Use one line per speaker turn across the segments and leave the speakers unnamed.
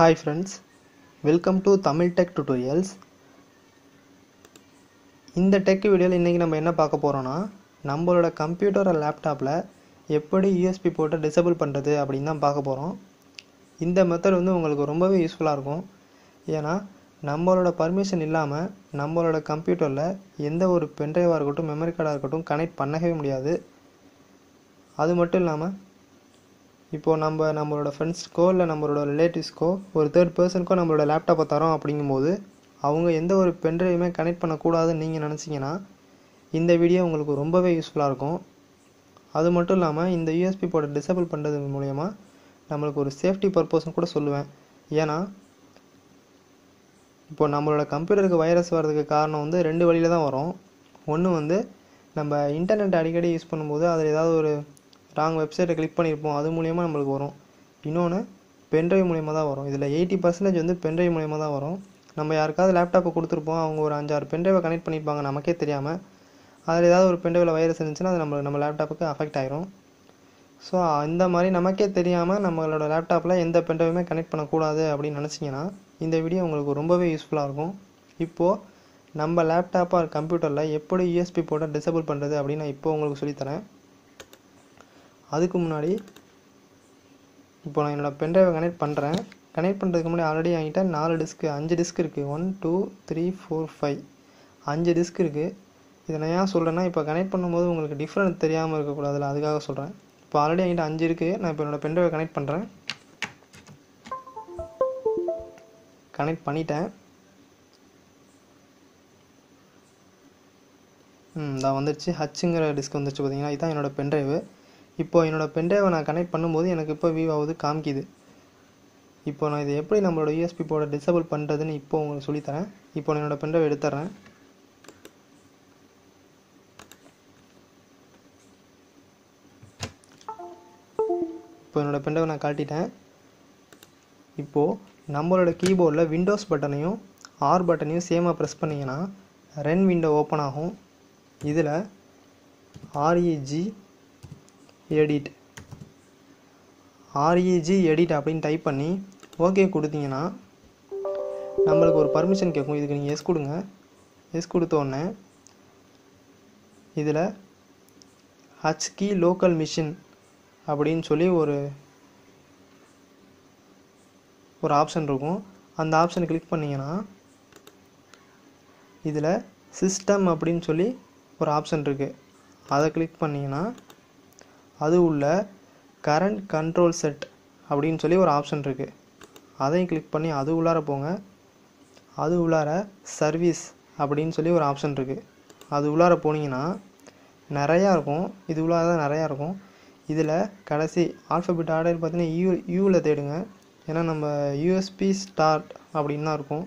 Hi friends, welcome to Tamil Tech Tutorials. இந்த tech வீடியோவில் இன்றைக்கி நம்ம என்ன பார்க்க போகிறோன்னா நம்மளோட கம்ப்யூட்டர் லேப்டாப்பில் எப்படி யூஎஸ்பி போட்டு டிசேபிள் பண்ணுறது அப்படின்னு தான் பார்க்க போகிறோம். இந்த மெத்தட் உங்களுக்கு ரொம்பவே யூஸ்ஃபுல்லாக இருக்கும். ஏன்னா நம்மளோட பர்மிஷன் இல்லாமல் நம்மளோட கம்ப்யூட்டரில் எந்த ஒரு பென்ட்ரைவாக இருக்கட்டும் மெமரி கார்டாக இருக்கட்டும் கனெக்ட் பண்ணவே முடியாது. அது மட்டும் இல்லாமல் இப்போது நம்மளோட ஃப்ரெண்ட்ஸ்க்கோ இல்லை நம்மளோட ரிலேட்டிவ்ஸ்க்கோ ஒரு தேர்ட் பர்சனுக்கோ நம்மளோட லேப்டாப்பை தரோம் அப்படிங்கும்போது அவங்க எந்த ஒரு பென்ட்ரைவுமே கனெக்ட் பண்ணக்கூடாதுன்னு நீங்கள் நினச்சிங்கன்னா இந்த வீடியோ உங்களுக்கு ரொம்பவே யூஸ்ஃபுல்லாக இருக்கும். அது மட்டும் இல்லாமல் இந்த யூஎஸ்பி போர்டை டிசேபிள் பண்ணுறது மூலயமா நம்மளுக்கு ஒரு சேஃப்டி பர்பஸ்னு கூட சொல்லுவேன். ஏன்னா இப்போது நம்மளோட கம்ப்யூட்டருக்கு வைரஸ் வர்றதுக்கு காரணம் ரெண்டு வழியில் தான் வரும். ஒன்று நம்ம இன்டர்நெட் அடிக்கடி யூஸ் பண்ணும்போது அதில் ஏதாவது ஒரு ராங் வெப்சைட்டை கிளிக் பண்ணியிருப்போம், அது மூலிமா நம்மளுக்கு வரும். இன்னொன்று பென்ட்ரைவ் மூலிமா தான் வரும். இதில் 80% பென்ட்ரைவ் மூலிமா தான் வரும். நம்ம யாருக்காவது லேப்டாப்பை கொடுத்துருப்போம், அவங்க ஒரு 5-6 பென்ட்ரைவை கனெக்ட் பண்ணியிருப்பாங்க நமக்கே தெரியாமல். அதில் ஏதாவது ஒரு பென்ட்ரைவில் வைரஸ் இருந்துச்சுன்னா அது நம்ம லேப்டாப்புக்கு அஃபெக்ட் ஆகிரும். ஸோ இந்த மாதிரி நமக்கே தெரியாமல் நம்மளோட லேப்டாப்பில் எந்த பென்ட்ரைவுமே கனெக்ட் பண்ணக்கூடாது அப்படின்னு நினச்சிங்கன்னா இந்த வீடியோ உங்களுக்கு ரொம்பவே யூஸ்ஃபுல்லாக இருக்கும். இப்போது நம்ம லேப்டாப்பாக கம்ப்யூட்டரில் எப்படி யூஎஸ்பி போர்டை டிசேபிள் பண்ணுறது அப்படின்னு நான் இப்போ உங்களுக்கு சொல்லித்தரேன். அதுக்கு முன்னாடி இப்போ நான் என்னோடய பென்ட்ரைவை கனெக்ட் பண்ணுறேன். கனெக்ட் பண்ணுறதுக்கு முன்னாடி ஆல்ரெடி என்கிட்ட 5 டிஸ்க் இருக்குது. 1 2 3 4 5 5 டிஸ்க் இருக்குது. இதை நான் ஏன் சொல்கிறேன்னா இப்போ கனெக்ட் பண்ணும்போது உங்களுக்கு டிஃப்ரெண்ட் தெரியாமல் இருக்கக்கூடாதுல்ல, அதுக்காக சொல்கிறேன். இப்போ ஆல்ரெடி என்கிட்ட 5 இருக்குது. நான் இப்போ என்னோடய பென்ட்ரைவை கனெக்ட் பண்ணுறேன். கனெக்ட் பண்ணிட்டேன். தான் வந்துடுச்சு. ஹச்சுங்கிற டிஸ்க் வந்துடுச்சு பார்த்தீங்கன்னா, இதுதான் என்னோடய பென்ட்ரைவு. இப்போ என்னோடய பென்ட்ரைவை நான் கனெக்ட் பண்ணும்போது எனக்கு இப்போ வியூ ஆகுது காமிக்குது. இப்போ நான் இதை எப்படி நம்மளோட யூஎஸ்பி போர்டை டிசேபிள் பண்ணுறதுன்னு இப்போ உங்களுக்கு சொல்லித்தரேன். இப்போ நான் என்னோடய பென்ட்ரைவை எடுத்துட்றேன். இப்போ என்னோடய பென்ட்ரைவை நான் காட்டிட்டேன். இப்போது நம்மளோட கீபோர்டில் விண்டோஸ் பட்டனையும் ஆர் பட்டனையும் சேமாக ப்ரெஸ் பண்ணிங்கன்னா ரன் விண்டோ ஓப்பன் ஆகும். இதில் REG எடிட் அப்படின்னு டைப் பண்ணி ஓகே கொடுத்தீங்கன்னா நம்மளுக்கு ஒரு பர்மிஷன் கேட்கும். இதுக்கு நீங்கள் எஸ் கொடுங்க. எஸ் கொடுத்தோடனே இதில் ஹச்கி லோக்கல் மிஷின் அப்படின்னு சொல்லி ஒரு ஆப்ஷன் இருக்கும். அந்த ஆப்ஷனை கிளிக் பண்ணிங்கன்னா இதில் சிஸ்டம் அப்படின்னு சொல்லி ஒரு ஆப்ஷன் இருக்குது. அதை கிளிக் பண்ணிங்கன்னா அது உள்ள கரண்ட் கண்ட்ரோல் செட் அப்படின்னு சொல்லி ஒரு ஆப்ஷன் இருக்குது. அதையும் கிளிக் பண்ணி அது உள்ளார போங்க. அது உள்ளார சர்வீஸ் அப்படின்னு சொல்லி ஒரு ஆப்ஷன் இருக்குது. அது உள்ளார போனீங்கன்னா நிறையா இருக்கும். இது உள்ளார தான் நிறையா இருக்கும். இதில் கடைசி ஆல்ஃபபெட் ஆர்டர் பார்த்தீங்கன்னா யூவில் தேடுங்க. ஏன்னா நம்ம யூஎஸ்பி ஸ்டார்ட் அப்படின்னு தான் இருக்கும்.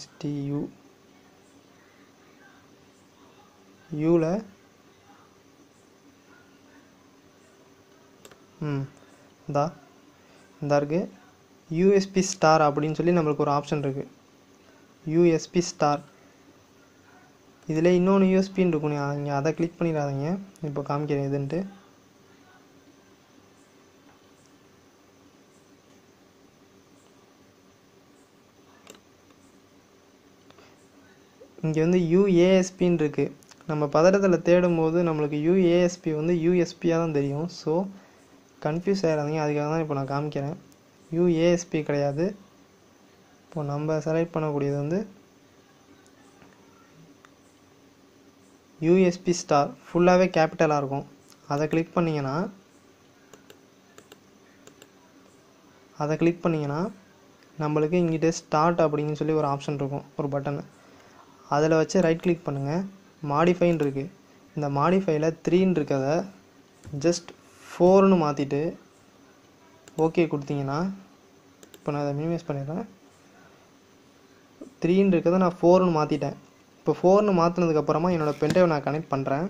STU யூவில் இந்த இருக்குது யூஎஸ்பி ஸ்டார் அப்படின்னு சொல்லி நம்மளுக்கு ஒரு ஆப்ஷன் இருக்குது. யூஎஸ்பி ஸ்டார் இதில் இன்னொன்று யூஎஸ்பின்னு இருக்கும். நீங்கள் அதை கிளிக் பண்ணிடாதீங்க. இப்போ காமிக்கிறேன் எதுன்ட்டு. இங்கே UASPன்னு இருக்குது. நம்ம பதட்டத்தில் தேடும்போது நம்மளுக்கு UASP USPயாக தான் தெரியும். ஸோ கன்ஃபியூஸ் ஆகிடாதீங்க. அதுக்காக தான் இப்போ நான் காமிக்கிறேன். UASP கிடையாது. இப்போ நம்ம செலக்ட் பண்ணக்கூடியது USP ஸ்டார் ஃபுல்லாகவே கேபிட்டலாக இருக்கும். அதை கிளிக் பண்ணிங்கன்னா நம்மளுக்கு இங்கிட்ட ஸ்டார்ட் அப்படின்னு சொல்லி ஒரு ஆப்ஷன் இருக்கும், ஒரு பட்டன். அதில் வச்சு ரைட் கிளிக் பண்ணுங்கள். மாடிஃபைன்னு இருக்குது. இந்த மாடிஃபைல 3ன்னு இருக்கதை ஜஸ்ட் 4ன்னு மாற்றிட்டு ஓகே கொடுத்தீங்கன்னா, இப்போ நான் அதை மினிமைஸ் பண்ணிடுறேன். 3ன்னு இருக்கிறத நான் 4ன்னு மாற்றிட்டேன். இப்போ 4ன்னு மாற்றினதுக்கப்புறமா என்னோடய பென்ட்ரைவை நான் கனெக்ட் பண்ணுறேன்.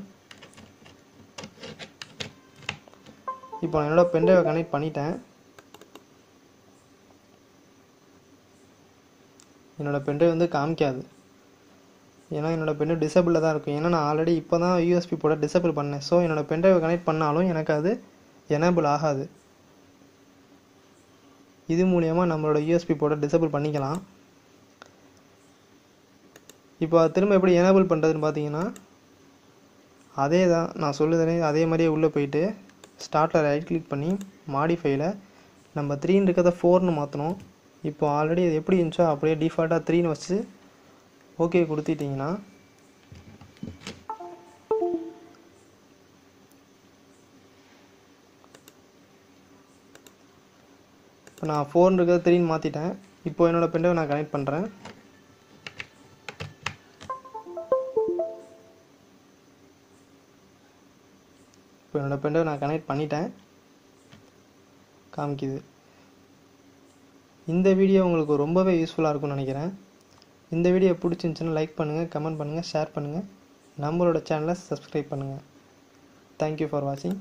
இப்போ நான் என்னோடய பென்ட்ரைவை கனெக்ட் பண்ணிட்டேன். என்னோடய பென்ட்ரைவ் காமிக்காது. ஏன்னா என்னோடய பென்ட்ரைவ் டிசேபிளில் தான் இருக்கும். ஏன்னா நான் ஆல்ரெடி இப்போ தான் யூஎஸ்பி போட டிசேபிள் பண்ணேன். ஸோ என்னோடய பென்ட்ரைவை கனெக்ட் பண்ணாலும் எனக்கு அது எனேபிள் ஆகாது. இது மூலமா நம்மளோட யூஎஸ்பி போர்ட்டை டிசேபிள் பண்ணிக்கலாம். இப்போ திரும்ப எப்படி எனேபிள் பண்ணுறதுன்னு பார்த்தீங்கன்னா, அதே தான் நான் சொல்லுறேன், அதே மாதிரியே உள்ளே போயிட்டு ஸ்டார்ட்டில் ரைட் கிளிக் பண்ணி மாடிஃபைல நம்ம 3ன்னு இருக்கிறத 4ன்னு மாற்றணும். இப்போ ஆல்ரெடி அது எப்படி இருந்துச்சோ அப்படியே டிஃபால்ட்டாக 3ன்னு வச்சு ஓகே கொடுத்துட்டிங்கன்னா இப்போ நான் 4ன்னு இருக்கிறத 3ன்னு மாற்றிட்டேன். இப்போ என்னோடய பென்ட்ரைவை நான் கனெக்ட் பண்ணுறேன். இப்போ என்னோடய பென்ட்ரைவை நான் கனெக்ட் பண்ணிட்டேன், காமிக்குது. இந்த வீடியோ உங்களுக்கு ரொம்பவே யூஸ்ஃபுல்லாக இருக்கும்னு நினைக்கிறேன். இந்த வீடியோ பிடிச்சிருந்துச்சுன்னா லைக் பண்ணுங்கள், கமெண்ட் பண்ணுங்கள், ஷேர் பண்ணுங்கள், நம்மளோட சேனலை சப்ஸ்கிரைப் பண்ணுங்கள். தேங்க்யூ ஃபார் வாட்சிங்.